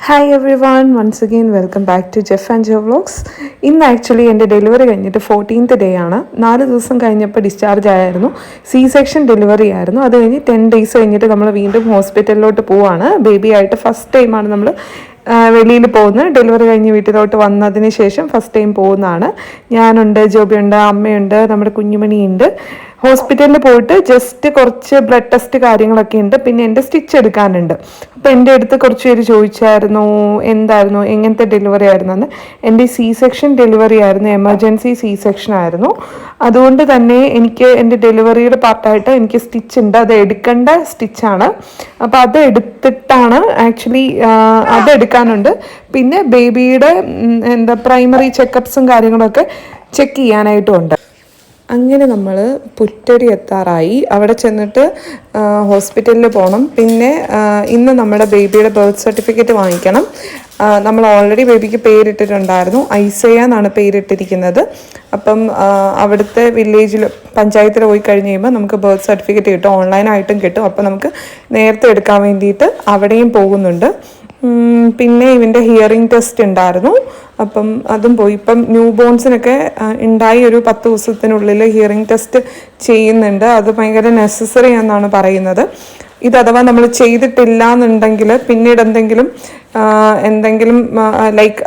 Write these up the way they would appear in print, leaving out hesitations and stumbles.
Hi everyone once again welcome back to Jeff and Jo vlogs. ഇന്ന് actually എൻ്റെ delivery കഴിഞ്ഞിട്ട് 14th day ആണ്. 4 ദിവസം കഴിഞ്ഞപ്പോൾ ഡിസ്ചാർജ് ആയിരുന്നു. സി സെക്ഷൻ ഡെലിവറി ആയിരുന്നു. അത് കഴിഞ്ഞ് 10 days കഴിഞ്ഞിട്ട് നമ്മൾ വീണ്ടും ഹോസ്പിറ്റലിലോട്ട് പോവാണ്. ബേബി ആയിട്ട് ഫസ്റ്റ് ടൈമാണ് നമ്മൾ വെളിയിൽ പോകുന്നത്. ഡെലിവറി കഴിഞ്ഞ് വീട്ടിലോട്ട് വന്നതിന് ശേഷം ഫസ്റ്റ് ടൈം പോകുന്നതാണ്. ഞാനുണ്ട്, ജോബിയുണ്ട്, അമ്മയുണ്ട്, നമ്മുടെ കുഞ്ഞുമണിയുണ്ട്. ഹോസ്പിറ്റലിൽ പോയിട്ട് ജസ്റ്റ് കുറച്ച് ബ്ലഡ് ടെസ്റ്റ് കാര്യങ്ങളൊക്കെ ഉണ്ട്. പിന്നെ എൻ്റെ സ്റ്റിച്ച് എടുക്കാനുണ്ട്. അപ്പോൾ എൻ്റെ അടുത്ത് കുറച്ച് പേര് ചോദിച്ചായിരുന്നു എന്തായിരുന്നു, എങ്ങനത്തെ ഡെലിവറി ആയിരുന്നെന്ന്. എൻ്റെ സി സെക്ഷൻ ഡെലിവറി ആയിരുന്നു, എമർജൻസി സി സെക്ഷൻ ആയിരുന്നു. അതുകൊണ്ട് തന്നെ എനിക്ക് എൻ്റെ ഡെലിവറിയുടെ പാർട്ടായിട്ട് എനിക്ക് സ്റ്റിച്ച് ഉണ്ട്. അത് എടുക്കേണ്ട സ്റ്റിച്ചാണ്. അപ്പോൾ അത് എടുത്തിട്ടാണ് ആക്ച്വലി അത് എടുക്കാനുണ്ട്. പിന്നെ ബേബിയുടെ പ്രൈമറി ചെക്കപ്സും കാര്യങ്ങളൊക്കെ ചെക്ക് ചെയ്യാനായിട്ടും ഉണ്ട്. അങ്ങനെ നമ്മൾ പുറ്റടി എത്താറായി. അവിടെ ചെന്നിട്ട് ഹോസ്പിറ്റലിൽ പോകണം. പിന്നെ ഇന്ന് നമ്മുടെ ബേബിയുടെ ബർത്ത് സർട്ടിഫിക്കറ്റ് വാങ്ങിക്കണം. നമ്മൾ ഓൾറെഡി ബേബിക്ക് പേരിട്ടിട്ടുണ്ടായിരുന്നു. ഐസയ എന്നാണ് പേരിട്ടിരിക്കുന്നത്. അപ്പം അവിടുത്തെ വില്ലേജിൽ പഞ്ചായത്തിൽ പോയി കഴിഞ്ഞ് കഴിയുമ്പോൾ നമുക്ക് ബർത്ത് സർട്ടിഫിക്കറ്റ് കിട്ടും, ഓൺലൈനായിട്ടും കിട്ടും. അപ്പം നമുക്ക് നേരത്തെ എടുക്കാൻ വേണ്ടിയിട്ട് അവിടെയും പോകുന്നുണ്ട്. പിന്നെ ഇവൻ്റെ ഹിയറിംഗ് ടെസ്റ്റ് ഉണ്ടായിരുന്നു. അപ്പം അതും പോയി. ഇപ്പം ന്യൂ ബോൺസിനൊക്കെ ഉണ്ടായി ഒരു 10 ദിവസത്തിനുള്ളിൽ ഹിയറിംഗ് ടെസ്റ്റ് ചെയ്യുന്നുണ്ട്. അത് ഭയങ്കര നെസസറി എന്നാണ് പറയുന്നത്. ഇത് അഥവാ നമ്മൾ ചെയ്തിട്ടില്ല എന്നുണ്ടെങ്കിൽ പിന്നീട് എന്തെങ്കിലും ലൈക്ക്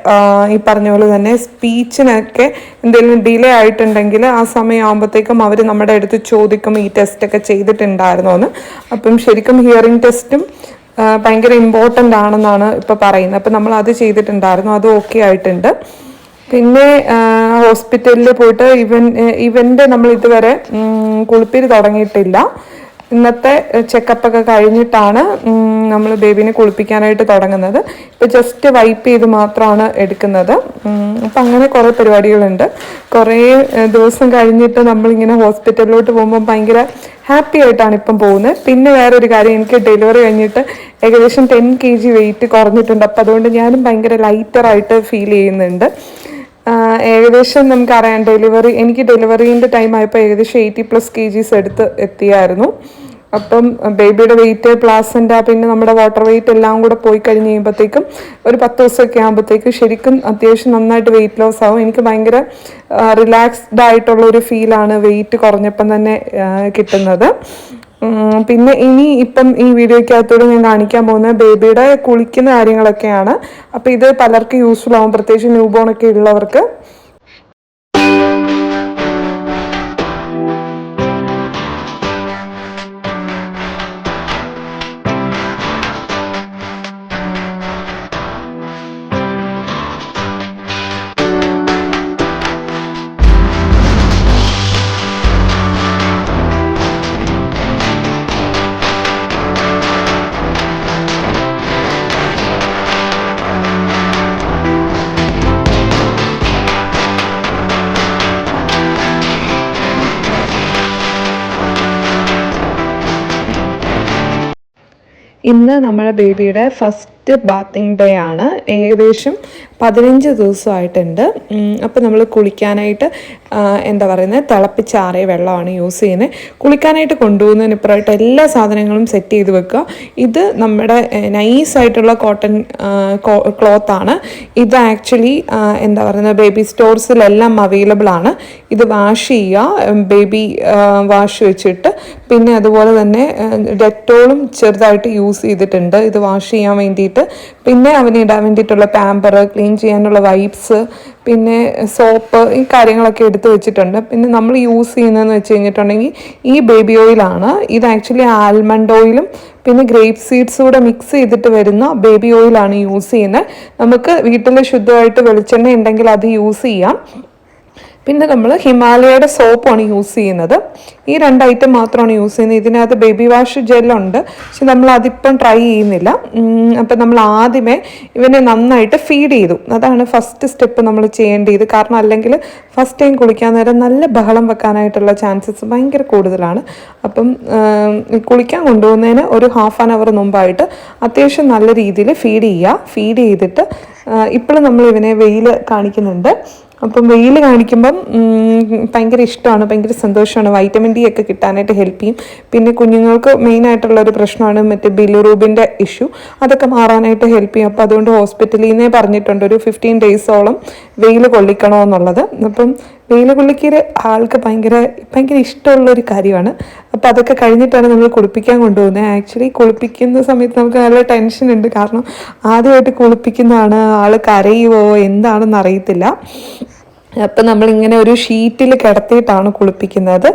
ഈ പറഞ്ഞ പോലെ തന്നെ സ്പീച്ചിനൊക്കെ എന്തെങ്കിലും ഡിലേ ആയിട്ടുണ്ടെങ്കിൽ ആ സമയമാകുമ്പോഴത്തേക്കും അവർ നമ്മുടെ അടുത്ത് ചോദിക്കും ഈ ടെസ്റ്റൊക്കെ ചെയ്തിട്ടുണ്ടായിരുന്നോ എന്ന്. അപ്പം ശരിക്കും ഹിയറിംഗ് ടെസ്റ്റും ഭയങ്കര ഇമ്പോർട്ടൻ്റ് ആണെന്നാണ് ഇപ്പോൾ പറയുന്നത്. അപ്പം നമ്മൾ അത് ചെയ്തിട്ടുണ്ടായിരുന്നു, അത് ഓക്കെ ആയിട്ടുണ്ട്. പിന്നെ ഹോസ്പിറ്റലിൽ പോയിട്ട് ഇവൻ്റെ നമ്മൾ ഇതുവരെ കുളിപ്പീര് തുടങ്ങിയിട്ടില്ല. ഇന്നത്തെ ചെക്കപ്പൊക്കെ കഴിഞ്ഞിട്ടാണ് നമ്മൾ ബേബീനെ കുളിപ്പിക്കാനായിട്ട് തുടങ്ങുന്നത്. ഇപ്പോൾ ജസ്റ്റ് വൈപ്പ് ചെയ്ത് മാത്രമാണ് എടുക്കുന്നത്. അപ്പം അങ്ങനെ കുറേ പരിപാടികളുണ്ട്. കുറേ ദിവസം കഴിഞ്ഞിട്ട് നമ്മളിങ്ങനെ ഹോസ്പിറ്റലിലോട്ട് പോകുമ്പോൾ ഭയങ്കര ഹാപ്പി ആയിട്ടാണ് ഇപ്പം പോകുന്നത്. പിന്നെ വേറൊരു കാര്യം, എനിക്ക് ഡെലിവറി കഴിഞ്ഞിട്ട് ഏകദേശം 10 kg വെയിറ്റ് കുറഞ്ഞിട്ടുണ്ട്. അപ്പം അതുകൊണ്ട് ഞാനും ഭയങ്കര ലൈറ്ററായിട്ട് ഫീൽ ചെയ്യുന്നുണ്ട്. ഏകദേശം നമുക്കറിയാം എനിക്ക് ഡെലിവറീൻ്റെ ടൈം ആയപ്പോൾ ഏകദേശം 80+ kgs എടുത്ത് എത്തിയായിരുന്നു. അപ്പം ബേബിയുടെ വെയിറ്റ്, പ്ലാസൻ്റ, പിന്നെ നമ്മുടെ വാട്ടർ വെയിറ്റ് എല്ലാം കൂടെ പോയി കഴിഞ്ഞ് കഴിയുമ്പോഴത്തേക്കും ഒരു 10 ദിവസമൊക്കെ ആകുമ്പോഴത്തേക്കും ശരിക്കും അത്യാവശ്യം നന്നായിട്ട് വെയിറ്റ് ലോസ് ആവും. എനിക്ക് ഭയങ്കര റിലാക്സ്ഡ് ആയിട്ടുള്ള ഒരു ഫീലാണ് വെയിറ്റ് കുറഞ്ഞപ്പം തന്നെ കിട്ടുന്നത്. പിന്നെ ഇപ്പം ഈ വീഡിയോയ്ക്കകത്തോടെ ഞാൻ കാണിക്കാൻ പോകുന്നത് ബേബിയുടെ കുളിക്കുന്ന കാര്യങ്ങളൊക്കെയാണ്. അപ്പോൾ ഇത് പലർക്കും യൂസ്ഫുൾ ആവും, പ്രത്യേകിച്ച് ന്യൂ ബോൺ ഒക്കെ ഉള്ളവർക്ക്. ഇന്ന് നമ്മുടെ ബേബിയുടെ ഫസ്റ്റ് ബാത്തിങ് ഡേ ആണ്. ഏകദേശം 15 ദിവസമായിട്ടുണ്ട്. അപ്പോൾ നമ്മൾ കുളിക്കാനായിട്ട് തിളപ്പിച്ചാറിയ വെള്ളമാണ് യൂസ് ചെയ്യുന്നത്. കുളിക്കാനായിട്ട് കൊണ്ടുപോകുന്നതിന് ഇപ്പുറമായിട്ട് എല്ലാ സാധനങ്ങളും സെറ്റ് ചെയ്ത് വെക്കുക. ഇത് നമ്മുടെ നൈസായിട്ടുള്ള കോട്ടൺ ക്ലോത്താണ്. ഇത് ആക്ച്വലി ബേബി സ്റ്റോഴ്സിലെല്ലാം അവൈലബിൾ ആണ്. ഇത് വാഷ് ചെയ്യുക, ബേബി വാഷ് വെച്ചിട്ട്. പിന്നെ അതുപോലെ തന്നെ ഡെറ്റോളും ചെറുതായിട്ട് യൂസ് ചെയ്തിട്ടുണ്ട് ഇത് വാഷ് ചെയ്യാൻ വേണ്ടിയിട്ട്. പിന്നെ അവന് ഇടാൻ വേണ്ടിയിട്ടുള്ള പാമ്പർ, ക്ലീൻ ചെയ്യാനുള്ള വൈപ്സ്, പിന്നെ സോപ്പ്, ഈ കാര്യങ്ങളൊക്കെ എടുത്ത് വെച്ചിട്ടുണ്ട്. പിന്നെ നമ്മൾ യൂസ് ചെയ്യുന്നതെന്ന് വെച്ച് കഴിഞ്ഞിട്ടുണ്ടെങ്കിൽ ഈ ബേബി ഓയിലാണ്. ഇത് ആക്ച്വലി ആൽമണ്ട് ഓയിലും പിന്നെ ഗ്രേപ്പ് സീഡ്സ് കൂടെ മിക്സ് ചെയ്തിട്ട് വരുന്ന ബേബി ഓയിലാണ് യൂസ് ചെയ്യുന്നത്. നമുക്ക് വീട്ടിൽ ശുദ്ധമായിട്ട് വെളിച്ചെണ്ണ ഉണ്ടെങ്കിൽ അത് യൂസ് ചെയ്യാം. പിന്നെ നമ്മൾ ഹിമാലയയുടെ സോപ്പാണ് യൂസ് ചെയ്യുന്നത്. ഈ 2 ഐറ്റം മാത്രമാണ് യൂസ് ചെയ്യുന്നത്. ഇതിനകത്ത് ബേബി വാഷ് ജെല്ലുണ്ട്, പക്ഷെ നമ്മൾ അതിപ്പം ട്രൈ ചെയ്യുന്നില്ല. അപ്പം നമ്മൾ ആദ്യമേ ഇവനെ നന്നായിട്ട് ഫീഡ് ചെയ്തു. അതാണ് ഫസ്റ്റ് സ്റ്റെപ്പ് നമ്മൾ ചെയ്യേണ്ടത്. കാരണം അല്ലെങ്കിൽ ഫസ്റ്റ് ടൈം കുളിക്കാൻ നേരം നല്ല ബഹളം വെക്കാനായിട്ടുള്ള ചാൻസസ് ഭയങ്കര കൂടുതലാണ്. അപ്പം കുളിക്കാൻ കൊണ്ടുപോകുന്നതിന് ഒരു 1/2 hour മുമ്പായിട്ട് അത്യാവശ്യം നല്ല രീതിയിൽ ഫീഡ് ചെയ്തിട്ട് ഇപ്പോഴും നമ്മൾ ഇവനെ വെയിൽ കാണിക്കുന്നുണ്ട്. അപ്പം വെയിൽ കാണിക്കുമ്പം ഭയങ്കര ഇഷ്ടമാണ്, ഭയങ്കര സന്തോഷമാണ്. വൈറ്റമിൻ ഡി ഒക്കെ കിട്ടാനായിട്ട് ഹെൽപ്പ് ചെയ്യും. പിന്നെ കുഞ്ഞുങ്ങൾക്ക് മെയിനായിട്ടുള്ളൊരു പ്രശ്നമാണ് മറ്റേ ബിലിറൂബിൻ്റെ ഇഷ്യൂ, അതൊക്കെ മാറാനായിട്ട് ഹെൽപ്പ് ചെയ്യും. അപ്പോൾ അതുകൊണ്ട് ഹോസ്പിറ്റലിൽ നിന്നേ പറഞ്ഞിട്ടുണ്ട് ഒരു 15 ഡേയ്സോളം വെയിൽ കൊള്ളിക്കണമെന്നുള്ളത്. അപ്പം വെയിൽ കൊള്ളിക്കൽ ആൾക്ക് ഭയങ്കര ഇഷ്ടമുള്ളൊരു കാര്യമാണ്. അപ്പോൾ അതൊക്കെ കഴിഞ്ഞിട്ടാണ് നമ്മൾ കുളിപ്പിക്കാൻ കൊണ്ടുപോകുന്നത്. ആക്ച്വലി കുളിപ്പിക്കുന്ന സമയത്ത് നമുക്ക് നല്ല ടെൻഷൻ ഉണ്ട്, കാരണം ആദ്യമായിട്ട് കുളിപ്പിക്കുന്നതാണ്, ആൾ കരയുമോ എന്താണെന്ന് അറിയത്തില്ല. അപ്പം നമ്മളിങ്ങനെ ഒരു ഷീറ്റിൽ കിടത്തിയിട്ടാണ് കുളിപ്പിക്കുന്നത്.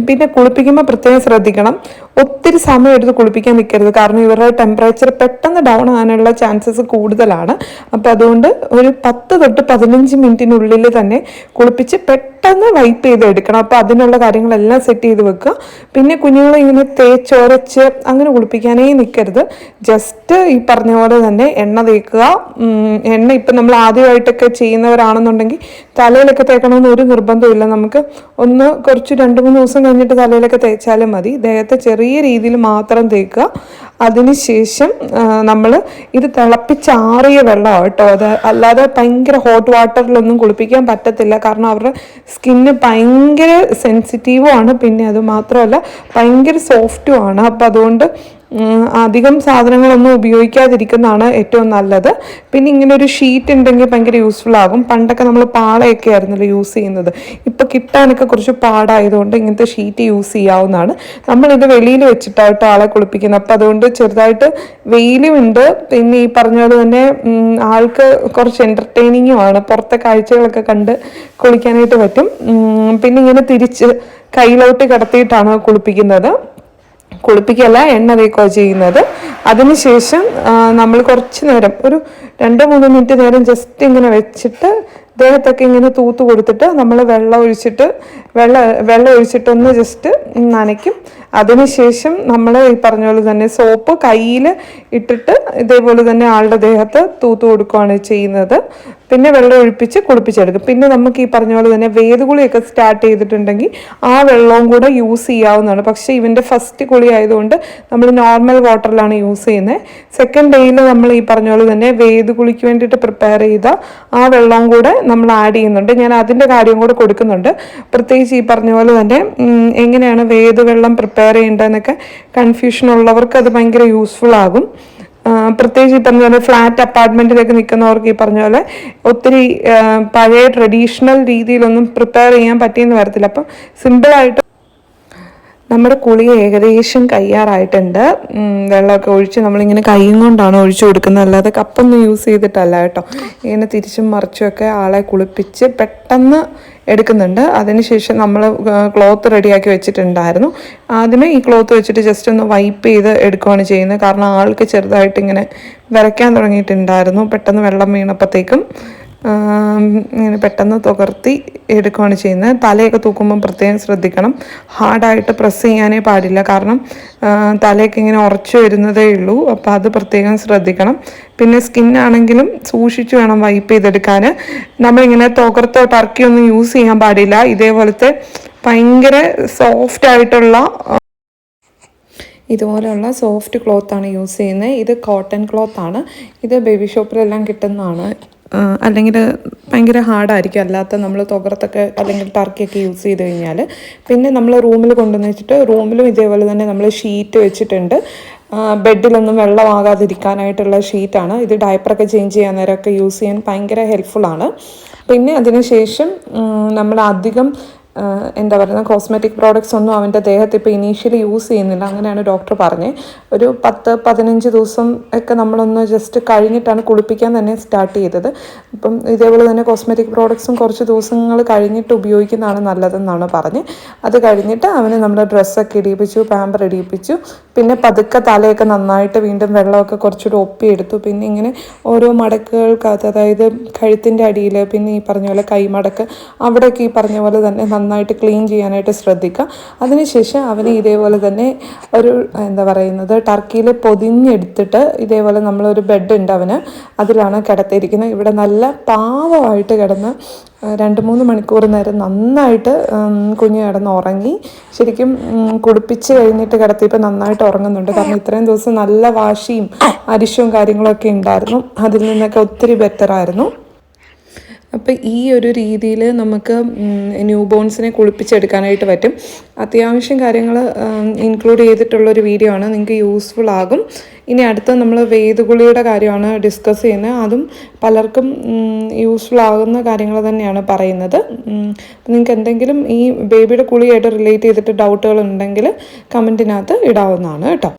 പിന്നെ കുളിപ്പിക്കുമ്പോൾ പ്രത്യേകം ശ്രദ്ധിക്കണം, ഒത്തിരി സമയം എടുത്ത് കുളിപ്പിക്കാൻ നിൽക്കരുത്, കാരണം ഇവരുടെ ടെമ്പറേച്ചർ പെട്ടെന്ന് ഡൗൺ ആകാനുള്ള ചാൻസസ് കൂടുതലാണ്. അപ്പോൾ അതുകൊണ്ട് ഒരു 10 തൊട്ട് 15 മിനിറ്റിനുള്ളിൽ തന്നെ കുളിപ്പിച്ച് പെട്ടെന്ന് വൈപ്പ് ചെയ്ത് എടുക്കണം. അപ്പോൾ അതിനുള്ള കാര്യങ്ങളെല്ലാം സെറ്റ് ചെയ്ത് വെക്കുക. പിന്നെ കുഞ്ഞുങ്ങളെ ഇങ്ങനെ തേച്ചൊരച്ച് അങ്ങനെ കുളിപ്പിക്കാനേ നിൽക്കരുത്. ജസ്റ്റ് ഈ പറഞ്ഞ പോലെ തന്നെ എണ്ണ തേക്കുക. എണ്ണ ഇപ്പം നമ്മൾ ആദ്യമായിട്ടൊക്കെ ചെയ്യുന്നവരാണെന്നുണ്ടെങ്കിൽ തലയിലൊക്കെ തേക്കണമെന്ന് ഒരു നിർബന്ധമില്ല. നമുക്ക് കുറച്ച് 2-3 ദിവസം കഴിഞ്ഞിട്ട് തലയിലൊക്കെ തേച്ചാലും മതി. ദേഹത്തെ ചെറിയ രീതിയിൽ മാത്രം തേക്കുക. അതിനുശേഷം നമ്മൾ ഇത് തിളപ്പിച്ചാറിയ വെള്ളമാണ് കേട്ടോ, അത് അല്ലാതെ ഭയങ്കര ഹോട്ട് വാട്ടറിലൊന്നും കുളിപ്പിക്കാൻ പറ്റത്തില്ല, കാരണം അവരുടെ സ്കിന്ന് ഭയങ്കര സെൻസിറ്റീവുമാണ്. പിന്നെ അത് മാത്രമല്ല ഭയങ്കര സോഫ്റ്റുമാണ്. അപ്പോൾ അതുകൊണ്ട് അധികം സാധനങ്ങളൊന്നും ഉപയോഗിക്കാതിരിക്കുന്നതാണ് ഏറ്റവും നല്ലത്. പിന്നെ ഇങ്ങനെ ഒരു ഷീറ്റ് ഉണ്ടെങ്കിൽ ഭയങ്കര യൂസ്ഫുൾ ആകും. പണ്ടൊക്കെ നമ്മൾ പാളയൊക്കെ ആയിരുന്നല്ലോ യൂസ് ചെയ്യുന്നത്, ഇപ്പോൾ കിട്ടാനൊക്കെ കുറച്ച് പാടായതുകൊണ്ട് ഇങ്ങനത്തെ ഷീറ്റ് യൂസ് ചെയ്യാവുന്നതാണ്. നമ്മളിത് വെളിയിൽ വെച്ചിട്ടായിട്ട് ആളെ കുളിപ്പിക്കുന്നത്. അപ്പോൾ അതുകൊണ്ട് ചെറുതായിട്ട് വെയിലുമുണ്ട്, പിന്നെ ഈ പറഞ്ഞ പോലെ തന്നെ ആൾക്ക് കുറച്ച് എൻ്റർടൈനിങ്ങുമാണ്, പുറത്തെ കാഴ്ചകളൊക്കെ കണ്ട് കുളിക്കാനായിട്ട് പറ്റും. പിന്നെ ഇങ്ങനെ തിരിച്ച് കയ്യിലോട്ട് കിടത്തിയിട്ടാണ് കുളിപ്പിക്കല്ല, എണ്ണ തേക്കുക ചെയ്യുന്നത്. അതിനുശേഷം നമ്മൾ കുറച്ച് നേരം ഒരു 2-3 മിനിറ്റ് നേരം ജസ്റ്റ് ഇങ്ങനെ വെച്ചിട്ട് ദേഹത്തൊക്കെ ഇങ്ങനെ തൂത്ത് കൊടുത്തിട്ട് നമ്മൾ വെള്ളം ഒഴിച്ചിട്ടൊന്ന് ജസ്റ്റ് നനയ്ക്കും. അതിനുശേഷം നമ്മൾ ഈ പറഞ്ഞ പോലെ തന്നെ സോപ്പ് കയ്യിൽ ഇട്ടിട്ട് ഇതേപോലെ തന്നെ ആളുടെ ദേഹത്ത് തൂത്ത് കൊടുക്കുകയാണ് ചെയ്യുന്നത്. പിന്നെ വെള്ളം ഒഴിപ്പിച്ച് കുളിപ്പിച്ചെടുക്കും. പിന്നെ നമുക്ക് ഈ പറഞ്ഞ പോലെ തന്നെ വേദകുളിയൊക്കെ സ്റ്റാർട്ട് ചെയ്തിട്ടുണ്ടെങ്കിൽ ആ വെള്ളവും കൂടെ യൂസ് ചെയ്യാവുന്നതാണ്. പക്ഷേ ഇവൻ്റെ ഫസ്റ്റ് കുളി ആയതുകൊണ്ട് നമ്മൾ നോർമൽ വാട്ടറിലാണ് യൂസ് ചെയ്യുന്നത്. സെക്കൻഡ് ഡേയിൽ നമ്മൾ ഈ പറഞ്ഞ പോലെ തന്നെ വേദകുളിക്ക് വേണ്ടിയിട്ട് പ്രിപ്പയർ ചെയ്ത ആ വെള്ളവും കൂടെ നമ്മൾ ആഡ് ചെയ്യുന്നുണ്ട്. ഞാൻ അതിൻ്റെ കാര്യം കൂടെ കൊടുക്കുന്നുണ്ട്. പ്രത്യേകിച്ച് ഈ പറഞ്ഞ പോലെ തന്നെ എങ്ങനെയാണ് വെള്ളം പ്രിപ്പയർ ചെയ്യേണ്ടതെന്നൊക്കെ കൺഫ്യൂഷൻ ഉള്ളവർക്ക് അത് ഭയങ്കര യൂസ്ഫുൾ ആകും. പ്രത്യേകിച്ച് ഈ പറഞ്ഞ പോലെ ഫ്ലാറ്റ് അപ്പാർട്ട്മെൻറ്റിലൊക്കെ നിൽക്കുന്നവർക്ക് ഈ പറഞ്ഞ പോലെ ഒത്തിരി പഴയ ട്രഡീഷണൽ രീതിയിലൊന്നും പ്രിപ്പയർ ചെയ്യാൻ പറ്റിയെന്ന് വരത്തില്ല. അപ്പം സിമ്പിളായിട്ട് നമ്മുടെ കുളി ഏകദേശം കഴിയാറായിട്ടുണ്ട്. വെള്ളമൊക്കെ ഒഴിച്ച് നമ്മളിങ്ങനെ കൈയും കൊണ്ടാണ് ഒഴിച്ചു കൊടുക്കുന്നത്, അല്ലാതെ കപ്പൊന്നും യൂസ് ചെയ്തിട്ടല്ല കേട്ടോ. ഇങ്ങനെ തിരിച്ചും മറിച്ചുമൊക്കെ ആളെ കുളിപ്പിച്ച് പെട്ടെന്ന് എടുക്കുന്നുണ്ട്. അതിനുശേഷം നമ്മൾ ക്ലോത്ത് റെഡിയാക്കി വെച്ചിട്ടുണ്ടായിരുന്നു. ആദ്യമേ ഈ ക്ലോത്ത് വെച്ചിട്ട് ജസ്റ്റ് ഒന്ന് വൈപ്പ് ചെയ്ത് എടുക്കുകയാണ് ചെയ്യുന്നത്, കാരണം ആൾക്ക് ചെറുതായിട്ട് ഇങ്ങനെ വിറയ്ക്കാൻ തുടങ്ങിയിട്ടുണ്ടായിരുന്നു. പെട്ടെന്ന് വെള്ളം വീണപ്പോഴത്തേക്കും ഇങ്ങനെ പെട്ടെന്ന് തുകർത്തി എടുക്കുകയാണ് ചെയ്യുന്നത്. തലയൊക്കെ തൂക്കുമ്പം പ്രത്യേകം ശ്രദ്ധിക്കണം, ഹാർഡായിട്ട് പ്രസ് ചെയ്യാനേ പാടില്ല, കാരണം തലയൊക്കെ ഇങ്ങനെ ഉറച്ചു വരുന്നതേ ഉള്ളൂ. അപ്പോൾ അത് പ്രത്യേകം ശ്രദ്ധിക്കണം. പിന്നെ സ്കിന്നാണെങ്കിലും സൂക്ഷിച്ച് വേണം വൈപ്പ് ചെയ്തെടുക്കാൻ. നമ്മളിങ്ങനെ തുകർത്തോ ടർക്കിയോ ഒന്നും യൂസ് ചെയ്യാൻ പാടില്ല. ഇതേപോലത്തെ ഭയങ്കര ഇതുപോലെയുള്ള സോഫ്റ്റ് ക്ലോത്താണ് യൂസ് ചെയ്യുന്നത്. ഇത് കോട്ടൺ ക്ലോത്താണ്. ഇത് ബേബി ഷോപ്പിലെല്ലാം കിട്ടുന്നതാണ്. അല്ലെങ്കിൽ ഭയങ്കര ഹാർഡായിരിക്കും അല്ലാത്ത നമ്മൾ തുകർത്തൊക്കെ അല്ലെങ്കിൽ ടർക്കിയൊക്കെ യൂസ് ചെയ്ത് കഴിഞ്ഞാൽ. പിന്നെ നമ്മൾ റൂമിൽ കൊണ്ടുവന്ന് വെച്ചിട്ട് റൂമിലും ഇതേപോലെ തന്നെ നമ്മൾ ഷീറ്റ് വെച്ചിട്ടുണ്ട്. ബെഡിലൊന്നും വെള്ളമാകാതിരിക്കാനായിട്ടുള്ള ഷീറ്റാണ് ഇത്. ഡയപ്പറൊക്കെ ചേഞ്ച് ചെയ്യാൻ നേരമൊക്കെ യൂസ് ചെയ്യാൻ ഭയങ്കര ഹെൽപ്ഫുള്ളാണ്. പിന്നെ അതിനുശേഷം നമ്മൾ അധികം എന്താ പറയുക കോസ്മെറ്റിക് പ്രോഡക്റ്റ്സ് ഒന്നും അവൻ്റെ ദേഹത്ത് ഇപ്പോൾ ഇനീഷ്യലി യൂസ് ചെയ്യുന്നില്ല, അങ്ങനെയാണ് ഡോക്ടർ പറഞ്ഞത്. ഒരു 10-15 ദിവസം ഒക്കെ നമ്മളൊന്ന് ജസ്റ്റ് കഴിഞ്ഞിട്ടാണ് കുളിപ്പിക്കാൻ തന്നെ സ്റ്റാർട്ട് ചെയ്തത്. അപ്പം ഇതേപോലെ തന്നെ കോസ്മെറ്റിക് പ്രോഡക്റ്റ്സും കുറച്ച് ദിവസങ്ങൾ കഴിഞ്ഞിട്ട് ഉപയോഗിക്കുന്നതാണ് നല്ലതെന്നാണ് പറഞ്ഞത്. അത് കഴിഞ്ഞിട്ട് അവന് നമ്മൾ ഡ്രസ്സൊക്കെ ഇടിയിപ്പിച്ചു, പാമ്പർ ഇടിയിപ്പിച്ചു. പിന്നെ പതുക്കെ തലയൊക്കെ നന്നായിട്ട് വീണ്ടും വെള്ളമൊക്കെ കുറച്ചുകൂടി ഒപ്പിയെടുത്തു. പിന്നെ ഇങ്ങനെ ഓരോ മടക്കുകൾക്കകത്ത്, അതായത് കഴുത്തിൻ്റെ അടിയിൽ, പിന്നെ ഈ പറഞ്ഞ പോലെ കൈമടക്ക് അവിടെയൊക്കെ ഈ പറഞ്ഞ പോലെ തന്നെ നന്നായിട്ട് ക്ലീൻ ചെയ്യാനായിട്ട് ശ്രദ്ധിക്കുക. അതിനുശേഷം അവന് ഇതേപോലെ തന്നെ ഒരു എന്താ പറയുന്നത് ടർക്കിയിൽ പൊതിഞ്ഞെടുത്തിട്ട് ഇതേപോലെ നമ്മളൊരു ബെഡ് ഉണ്ട് അവന്, അതിലാണ് കിടത്തിയിരിക്കുന്നത്. ഇവിടെ നല്ല പാവമായിട്ട് കിടന്ന് 2-3 മണിക്കൂർ നേരം നന്നായിട്ട് കുഞ്ഞ് കിടന്ന് ഉറങ്ങി. ശരിക്കും കുളിപ്പിച്ച് കഴിഞ്ഞിട്ട് കിടത്തിയപ്പോൾ നന്നായിട്ട് ഉറങ്ങുന്നുണ്ട്, കാരണം ഇത്രയും ദിവസം നല്ല വാശിയും അരിശവും കാര്യങ്ങളൊക്കെ ഉണ്ടായിരുന്നു. അതിൽ നിന്നൊക്കെ ഒത്തിരി ബെറ്ററായിരുന്നു. അപ്പോൾ ഈ ഒരു രീതിയിൽ നമുക്ക് ന്യൂ ബോൺസിനെ കുളിപ്പിച്ചെടുക്കാനായിട്ട് പറ്റും. അത്യാവശ്യം കാര്യങ്ങൾ ഇൻക്ലൂഡ് ചെയ്തിട്ടുള്ളൊരു വീഡിയോ ആണ്, നിങ്ങൾക്ക് യൂസ്ഫുൾ ആകും. ഇനി അടുത്ത നമ്മൾ വേദഗുളിയുടെ കാര്യമാണ് ഡിസ്കസ് ചെയ്യുന്നത്. അതും പലർക്കും യൂസ്ഫുൾ ആകുന്ന കാര്യങ്ങൾ തന്നെയാണ് പറയുന്നത്. നിങ്ങൾക്ക് എന്തെങ്കിലും ഈ ബേബിയുടെ കുളിയായിട്ട് റിലേറ്റ് ചെയ്തിട്ട് ഡൗട്ടുകൾ ഉണ്ടെങ്കിൽ കമൻറ്റിനകത്ത് ഇടാവുന്നതാണ് കേട്ടോ.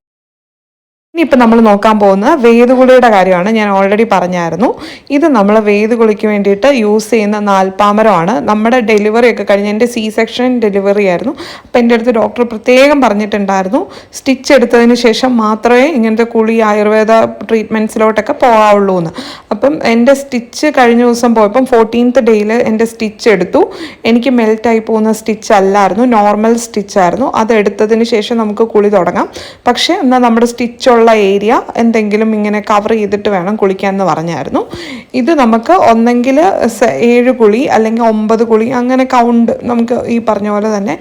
ഇനിയിപ്പോൾ നമ്മൾ നോക്കാൻ പോകുന്ന വേദഗുളിയുടെ കാര്യമാണ്. ഞാൻ ഓൾറെഡി പറഞ്ഞായിരുന്നു, ഇത് നമ്മൾ വേദഗുളിക്ക് വേണ്ടിയിട്ട് യൂസ് ചെയ്യുന്ന നാൽപ്പാമരമാണ്. നമ്മുടെ ഡെലിവറി ഒക്കെ കഴിഞ്ഞ് എൻ്റെ സെക്ഷൻ ഡെലിവറി ആയിരുന്നു. അപ്പോൾ എൻ്റെ അടുത്ത് ഡോക്ടർ പ്രത്യേകം പറഞ്ഞിട്ടുണ്ടായിരുന്നു, സ്റ്റിച്ച് എടുത്തതിന് ശേഷം മാത്രമേ ഇങ്ങനത്തെ കുളി ആയുർവേദ ട്രീറ്റ്മെൻറ്റ്സിലോട്ടൊക്കെ പോകാവുള്ളൂ എന്ന്. അപ്പം എൻ്റെ സ്റ്റിച്ച് കഴിഞ്ഞ ദിവസം പോയപ്പം 14th ഡേയിൽ എൻ്റെ സ്റ്റിച്ച് എടുത്തു. എനിക്ക് മെൽറ്റായി പോകുന്ന സ്റ്റിച്ച് അല്ലായിരുന്നു, നോർമൽ സ്റ്റിച്ചായിരുന്നു. അത് എടുത്തതിന് ശേഷം നമുക്ക് കുളി തുടങ്ങാം. പക്ഷേ എന്നാൽ നമ്മുടെ സ്റ്റിച്ചുള്ള ഏരിയ എന്തെങ്കിലും ഇങ്ങനെ കവർ ചെയ്തിട്ട് വേണം കുളിക്കാൻ എന്ന് പറഞ്ഞായിരുന്നു. ഇത് നമുക്ക് ഒന്നെങ്കിൽ 7 കുളി അല്ലെങ്കിൽ 9 കുളി അങ്ങനെ കൗണ്ട് നമുക്ക് ഈ പറഞ്ഞ പോലെ തന്നെ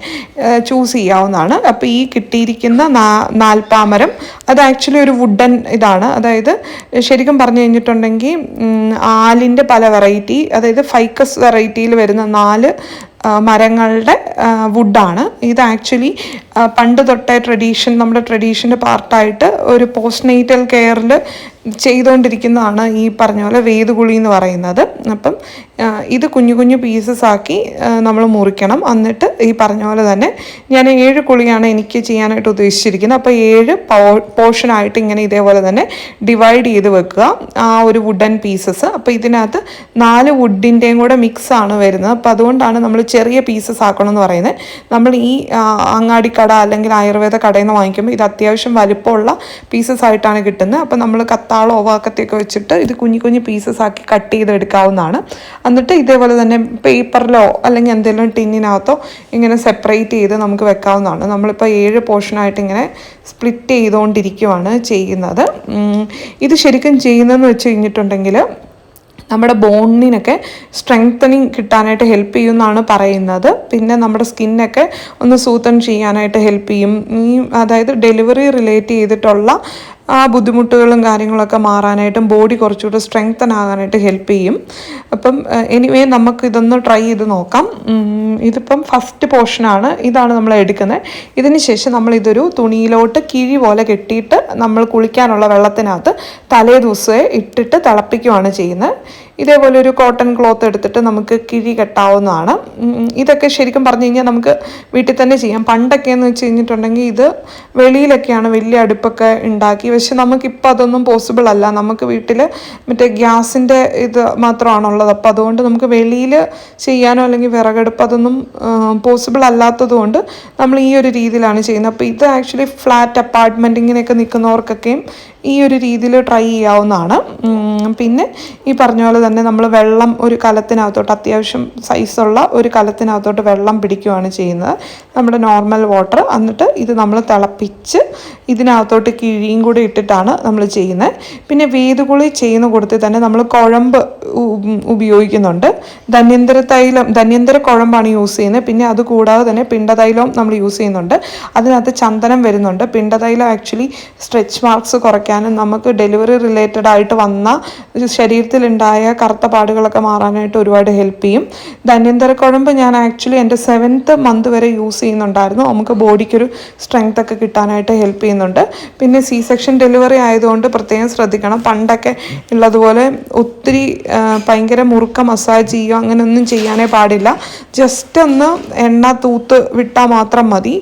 ചൂസ് ചെയ്യാവുന്നതാണ്. അപ്പോൾ ഈ കിട്ടിയിരിക്കുന്ന നാൽപ്പാമരം അത് ആക്ച്വലി ഒരു വുഡൻ ഇതാണ്. അതായത് ശരിക്കും പറഞ്ഞു കഴിഞ്ഞിട്ടുണ്ടെങ്കിൽ ആലിൻ്റെ പല വെറൈറ്റി, അതായത് ഫൈക്കസ് വെറൈറ്റിയിൽ വരുന്ന 4 മരങ്ങളുടെ വുഡാണ് ഇത്. ആക്ച്വലി പണ്ട് തൊട്ടേ നമ്മുടെ ട്രഡീഷൻ്റെ പാർട്ടായിട്ട് ഒരു പോസ്റ്റ് നേറ്റൽ കെയറിൽ ചെയ്തുകൊണ്ടിരിക്കുന്നതാണ് ഈ പറഞ്ഞ പോലെ വേദഗുളി എന്ന് പറയുന്നത്. അപ്പം ഇത് കുഞ്ഞു കുഞ്ഞു പീസസ് ആക്കി നമ്മൾ മുറിക്കണം. എന്നിട്ട് ഈ പറഞ്ഞ പോലെ തന്നെ ഞാൻ 7 കുളിയാണ് എനിക്ക് ചെയ്യാനായിട്ട് ഉദ്ദേശിച്ചിരിക്കുന്നത്. അപ്പോൾ 7 പോർഷനായിട്ട് ഇങ്ങനെ ഇതേപോലെ തന്നെ ഡിവൈഡ് ചെയ്ത് വെക്കുക ആ ഒരു വുഡൻ പീസസ്. അപ്പോൾ ഇതിനകത്ത് 4 വുഡിൻ്റെയും കൂടെ മിക്സാണ് വരുന്നത്. അപ്പോൾ അതുകൊണ്ടാണ് നമ്മൾ ചെറിയ പീസസ് ആക്കണമെന്ന് പറയുന്നത്. നമ്മൾ ഈ അങ്ങാടിക്കട അല്ലെങ്കിൽ ആയുർവേദ കടയിൽ നിന്ന് വാങ്ങിക്കുമ്പോൾ ഇത് അത്യാവശ്യം വലുപ്പമുള്ള പീസസ് ആയിട്ടാണ് കിട്ടുന്നത്. അപ്പോൾ നമ്മൾ കത്താളോ ഓവാക്കത്തെയൊക്കെ വെച്ചിട്ട് ഇത് കുഞ്ഞു കുഞ്ഞു പീസസ് ആക്കി കട്ട് ചെയ്തെടുക്കാവുന്നതാണ്. എന്നിട്ട് ഇതേപോലെ തന്നെ പേപ്പറിലോ അല്ലെങ്കിൽ എന്തെങ്കിലും ടിന്നിനകത്തോ ഇങ്ങനെ സെപ്പറേറ്റ് ചെയ്ത് നമുക്ക് വെക്കാവുന്നതാണ്. നമ്മളിപ്പോൾ 7 പോർഷനായിട്ട് ഇങ്ങനെ സ്പ്ലിറ്റ് ചെയ്തുകൊണ്ടിരിക്കുകയാണ് ചെയ്യുന്നത്. ഇത് ശരിക്കും ചെയ്യുന്നതെന്ന് വെച്ച് കഴിഞ്ഞിട്ടുണ്ടെങ്കിൽ നമ്മുടെ ബോണിനൊക്കെ സ്ട്രെങ്തനിങ് കിട്ടാനായിട്ട് ഹെൽപ്പ് ചെയ്യുമെന്നാണ് പറയുന്നത്. പിന്നെ നമ്മുടെ സ്കിന്നൊക്കെ ഒന്ന് സൂത്തൻ ചെയ്യാനായിട്ട് ഹെൽപ്പ് ചെയ്യും. അതായത് ഡെലിവറി റിലേറ്റ് ചെയ്തിട്ടുള്ള ആ ബുദ്ധിമുട്ടുകളും കാര്യങ്ങളൊക്കെ മാറാനായിട്ടും ബോഡി കുറച്ചുകൂടെ സ്ട്രെങ്തൻ ആകാനായിട്ട് ഹെൽപ്പ് ചെയ്യും. അപ്പം എനിവേ നമുക്ക് ഇതൊന്ന് ട്രൈ ചെയ്ത് നോക്കാം. ഇതിപ്പം ഫസ്റ്റ് പോർഷനാണ്, ഇതാണ് നമ്മൾ എടുക്കുന്നത്. ഇതിന് ശേഷം നമ്മൾ ഇതൊരു തുണിയിലോട്ട് കിഴി പോലെ കെട്ടിയിട്ട് നമ്മൾ കുളിക്കാനുള്ള വെള്ളത്തിനകത്ത് തലേ ദിവസമേ ഇട്ടിട്ട് തിളപ്പിക്കുകയാണ് ചെയ്യുന്നത്. ഇതേപോലെ ഒരു കോട്ടൺ ക്ലോത്ത് എടുത്തിട്ട് നമുക്ക് കിഴി കെട്ടാവുന്നതാണ്. ഇതൊക്കെ ശരിക്കും പറഞ്ഞു കഴിഞ്ഞാൽ നമുക്ക് വീട്ടിൽ തന്നെ ചെയ്യാം. പണ്ടൊക്കെ എന്ന് വെച്ച് കഴിഞ്ഞിട്ടുണ്ടെങ്കിൽ ഇത് വെളിയിലൊക്കെയാണ് വലിയ അടുപ്പൊക്കെ ഉണ്ടാക്കി. പക്ഷെ നമുക്കിപ്പോൾ അതൊന്നും പോസിബിൾ അല്ല. നമുക്ക് വീട്ടിൽ മറ്റേ ഗ്യാസിൻ്റെ ഇത് മാത്രമാണുള്ളത്. അപ്പോൾ അതുകൊണ്ട് നമുക്ക് വെളിയിൽ ചെയ്യാനോ അല്ലെങ്കിൽ വിറകടുപ്പ് അതൊന്നും പോസിബിൾ അല്ലാത്തത് കൊണ്ട് നമ്മൾ ഈ ഒരു രീതിയിലാണ് ചെയ്യുന്നത്. അപ്പോൾ ഇത് ആക്ച്വലി ഫ്ലാറ്റ് അപ്പാർട്ട്മെൻറ്റ് ഇങ്ങനെയൊക്കെ നിൽക്കുന്നവർക്കൊക്കെയും ഈ ഒരു രീതിയിൽ ട്രൈ ചെയ്യാവുന്നതാണ്. പിന്നെ ഈ പറഞ്ഞ പോലെ തന്നെ നമ്മൾ വെള്ളം ഒരു കലത്തിനകത്തോട്ട്, അത്യാവശ്യം സൈസുള്ള ഒരു കലത്തിനകത്തോട്ട് വെള്ളം പിടിക്കുകയാണ് ചെയ്യുന്നത്, നമ്മുടെ നോർമൽ വാട്ടർ. എന്നിട്ട് ഇത് നമ്മൾ തിളപ്പിച്ച് ഇതിനകത്തോട്ട് കിഴിയും കൂടി ഇട്ടിട്ടാണ് നമ്മൾ ചെയ്യുന്നത്. പിന്നെ വേദഗുളി ചെയ്യുന്ന കൂട്ടത്തിൽ തന്നെ നമ്മൾ കുഴമ്പ് ഉപയോഗിക്കുന്നുണ്ട്. ധന്വന്തര കുഴമ്പാണ് യൂസ് ചെയ്യുന്നത്. പിന്നെ അതുകൂടാതെ തന്നെ പിണ്ടതൈലവും നമ്മൾ യൂസ് ചെയ്യുന്നുണ്ട്. അതിനകത്ത് ചന്ദനം വരുന്നുണ്ട്. പിണ്ടതൈലം ആക്ച്വലി സ്ട്രെച്ച് മാർക്സ് കുറയ്ക്കാനും നമുക്ക് ഡെലിവറി റിലേറ്റഡ് ആയിട്ട് വന്ന ശരീരത്തിലുണ്ടായ കറുത്ത പാടുകളൊക്കെ മാറാനായിട്ട് ഒരുപാട് ഹെൽപ്പ് ചെയ്യും. ധന്വന്തരക്കുഴമ്പ് ഞാൻ ആക്ച്വലി എൻ്റെ 7th മന്ത് വരെ യൂസ് ചെയ്യുന്നുണ്ടായിരുന്നു. നമുക്ക് ബോഡിക്കൊരു സ്ട്രെങ്ത് ഒക്കെ കിട്ടാനായിട്ട് ഹെൽപ്പ് ചെയ്യുന്നുണ്ട്. പിന്നെ സെക്ഷൻ ഡെലിവറി ആയതുകൊണ്ട് പ്രത്യേകം ശ്രദ്ധിക്കണം. പണ്ടൊക്കെ ഉള്ളതുപോലെ ഒത്തിരി ഭയങ്കര മുറുക്ക മസാജ് ചെയ്യുക അങ്ങനെയൊന്നും ചെയ്യാനേ പാടില്ല. ജസ്റ്റ് ഒന്ന് എണ്ണ തൂത്ത് വിട്ടാൽ മാത്രം മതി.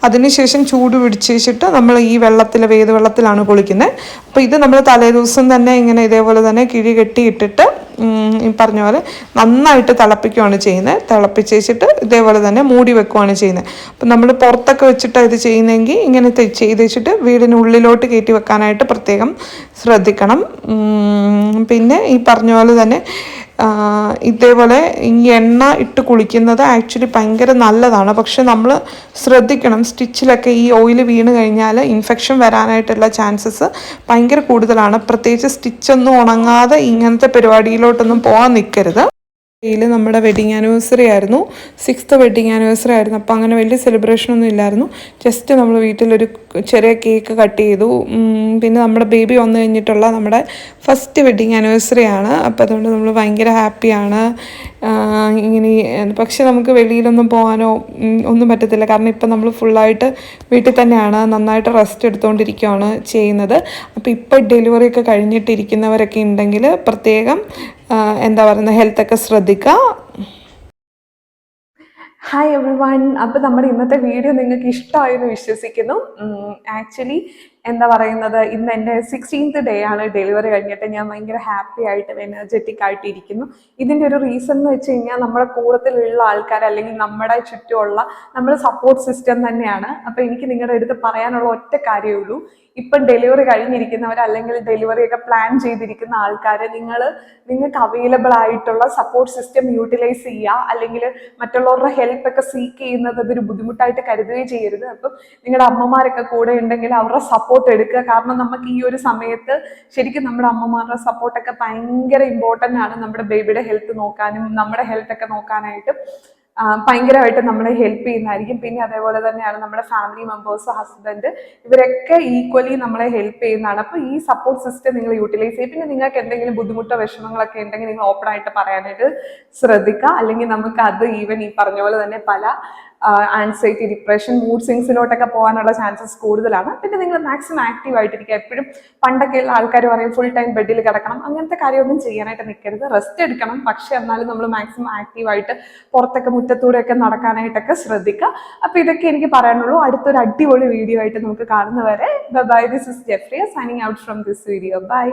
അതിനുശേഷം ചൂട് പിടിച്ചിട്ട് നമ്മൾ ഈ വേദവെള്ളത്തിലാണ് കുളിക്കുന്നത്. അപ്പോൾ ഇത് നമ്മൾ തലേദിവസം തന്നെ ഇങ്ങനെ ഇതേപോലെ തന്നെ കിഴി കെട്ടിയിട്ടിട്ട് ഈ പറഞ്ഞ പോലെ നന്നായിട്ട് തിളപ്പിക്കുകയാണ് ചെയ്യുന്നത്. തിളപ്പിച്ച് വെച്ചിട്ട് ഇതേപോലെ തന്നെ മൂടി വെക്കുകയാണ് ചെയ്യുന്നത്. അപ്പം നമ്മൾ പുറത്തൊക്കെ വെച്ചിട്ട് ഇത് ചെയ്യുന്നതെങ്കിൽ ഇങ്ങനെ ചെയ്ത് വെച്ചിട്ട് വീടിനുള്ളിലോട്ട് കയറ്റി വെക്കാനായിട്ട് പ്രത്യേകം ശ്രദ്ധിക്കണം. പിന്നെ ഈ പറഞ്ഞ പോലെ തന്നെ ഇതേപോലെ ഈ എണ്ണ ഇട്ട് കുളിക്കുന്നത് ആക്ച്വലി ഭയങ്കര നല്ലതാണ്. പക്ഷെ നമ്മൾ ശ്രദ്ധിക്കണം, സ്റ്റിച്ചിലൊക്കെ ഈ ഓയിൽ വീണ് കഴിഞ്ഞാൽ ഇൻഫെക്ഷൻ വരാനായിട്ടുള്ള ചാൻസസ് ഭയങ്കര കൂടുതലാണ്. പ്രത്യേകിച്ച് സ്റ്റിച്ചൊന്നും ഉണങ്ങാതെ ഇങ്ങനത്തെ പരിപാടിയിലോട്ടൊന്നും പോകാൻ നിൽക്കരുത്. ഇതിൽ നമ്മുടെ വെഡിങ് ആനിവേഴ്സറി ആയിരുന്നു, 6th വെഡിങ് ആനിവേഴ്സറി ആയിരുന്നു. അപ്പോൾ അങ്ങനെ വലിയ സെലിബ്രേഷനൊന്നും ഇല്ലായിരുന്നു. ജസ്റ്റ് നമ്മൾ വീട്ടിലൊരു ചെറിയ കേക്ക് കട്ട് ചെയ്തു. പിന്നെ നമ്മുടെ ബേബി വന്നു കഴിഞ്ഞിട്ടുള്ള നമ്മുടെ ഫസ്റ്റ് വെഡിങ് ആനിവേഴ്സറി ആണ്. അപ്പോൾ അതുകൊണ്ട് നമ്മൾ ഭയങ്കര ഹാപ്പിയാണ്. ഇങ്ങനെ പക്ഷെ നമുക്ക് വെളിയിലൊന്നും പോകാനോ ഒന്നും പറ്റത്തില്ല. കാരണം ഇപ്പം നമ്മൾ ഫുള്ളായിട്ട് വീട്ടിൽ തന്നെയാണ്, നന്നായിട്ട് റെസ്റ്റ് എടുത്തുകൊണ്ടിരിക്കുകയാണ് ചെയ്യുന്നത്. അപ്പോൾ ഇപ്പോൾ ഡെലിവറി ഒക്കെ കഴിഞ്ഞിട്ടിരിക്കുന്നവരൊക്കെ ഉണ്ടെങ്കിൽ പ്രത്യേകം എന്താ പറയുന്നത്, ഹെൽത്തൊക്കെ ശ്രദ്ധിക്കുക. Hi every one. അപ്പോൾ നമ്മുടെ ഇന്നത്തെ വീഡിയോ നിങ്ങൾക്ക് ഇഷ്ടമായെന്ന് വിശ്വസിക്കുന്നു. ആക്ച്വലി എന്താ പറയുന്നത്, ഇന്ന് എൻ്റെ 16th ഡേ ആണ് ഡെലിവറി കഴിഞ്ഞിട്ട്. ഞാൻ ഭയങ്കര ഹാപ്പി ആയിട്ടും എനർജറ്റിക് ആയിട്ട് ഇരിക്കുന്നു. ഇതിൻ്റെ ഒരു റീസൺ എന്ന് വെച്ച് കഴിഞ്ഞാൽ നമ്മുടെ കൂട്ടത്തിലുള്ള ആൾക്കാർ, അല്ലെങ്കിൽ നമ്മുടെ ചുറ്റുമുള്ള നമ്മുടെ സപ്പോർട്ട് സിസ്റ്റം തന്നെയാണ്. അപ്പോൾ എനിക്ക് നിങ്ങളുടെ അടുത്ത് പറയാനുള്ള ഒറ്റ കാര്യമേ ഉള്ളൂ, ഇപ്പം ഡെലിവറി കഴിഞ്ഞിരിക്കുന്നവർ അല്ലെങ്കിൽ ഡെലിവറി ഒക്കെ പ്ലാൻ ചെയ്തിരിക്കുന്ന ആൾക്കാർ, നിങ്ങൾക്ക് അവൈലബിൾ ആയിട്ടുള്ള സപ്പോർട്ട് സിസ്റ്റം യൂട്ടിലൈസ് ചെയ്യുക. അല്ലെങ്കിൽ മറ്റുള്ളവരുടെ ഹെൽപ്പ് ഒക്കെ സീക്ക് ചെയ്യുന്നത് അതൊരു ബുദ്ധിമുട്ടായിട്ട് കരുതുകയും ചെയ്യരുത്. അപ്പം നിങ്ങളുടെ അമ്മമാരൊക്കെ കൂടെ ഉണ്ടെങ്കിൽ അവരുടെ സപ്പോർട്ട് എടുക്കുക. കാരണം നമുക്ക് ഈ ഒരു സമയത്ത് ശരിക്കും നമ്മുടെ അമ്മമാരുടെ സപ്പോർട്ടൊക്കെ ഭയങ്കര ഇമ്പോർട്ടൻ്റ് ആണ്. നമ്മുടെ ബേബിയുടെ ഹെൽത്ത് നോക്കാനും നമ്മുടെ ഹെൽത്തൊക്കെ നോക്കാനായിട്ടും ഭയങ്കരമായിട്ട് നമ്മളെ ഹെൽപ്പ് ചെയ്യുന്നതായിരിക്കും. പിന്നെ അതേപോലെ തന്നെയാണ് നമ്മുടെ ഫാമിലി മെമ്പേഴ്സ്, ഹസ്ബൻഡ്, ഇവരൊക്കെ ഈക്വലി നമ്മളെ ഹെൽപ്പ് ചെയ്യുന്നതാണ്. അപ്പോൾ ഈ സപ്പോർട്ട് സിസ്റ്റം നിങ്ങൾ യൂട്ടിലൈസ് ചെയ്യും. പിന്നെ നിങ്ങൾക്ക് എന്തെങ്കിലും ബുദ്ധിമുട്ടോ വിഷമങ്ങളൊക്കെ ഉണ്ടെങ്കിൽ നിങ്ങൾ ഓപ്പൺ ആയിട്ട് പറയാനായിട്ട് ശ്രദ്ധിക്കുക. അല്ലെങ്കിൽ നമുക്ക് അത് ഈവൻ ഈ പറഞ്ഞ പോലെ തന്നെ പല ആൻസൈറ്റി, ഡിപ്രഷൻ, മൂഡ് സ്വിങ്സിലോട്ടൊക്കെ പോകാനുള്ള ചാൻസസ് കൂടുതലാണ്. പിന്നെ നിങ്ങൾ മാക്സിമം ആക്റ്റീവ് ആയിട്ടിരിക്കുക. എപ്പോഴും പണ്ടൊക്കെയുള്ള ആൾക്കാർ പറയും ഫുൾ ടൈം ബെഡിൽ കിടക്കണം, അങ്ങനത്തെ കാര്യമൊന്നും ചെയ്യാനായിട്ട് നിൽക്കരുത്. റെസ്റ്റ് എടുക്കണം, പക്ഷെ എന്നാലും നമ്മൾ മാക്സിമം ആക്റ്റീവായിട്ട് പുറത്തൊക്കെ മുറ്റത്തൂടെയൊക്കെ നടക്കാനായിട്ടൊക്കെ ശ്രദ്ധിക്കുക. അപ്പോൾ ഇതൊക്കെ എനിക്ക് പറയാനുള്ളൂ. അടുത്തൊരു അടിപൊളി വീഡിയോ ആയിട്ട് നമുക്ക് കാണുന്നവരെ ബൈ. ദിസ് ഇസ് ജെഫ്രിയ signing out from this video. By.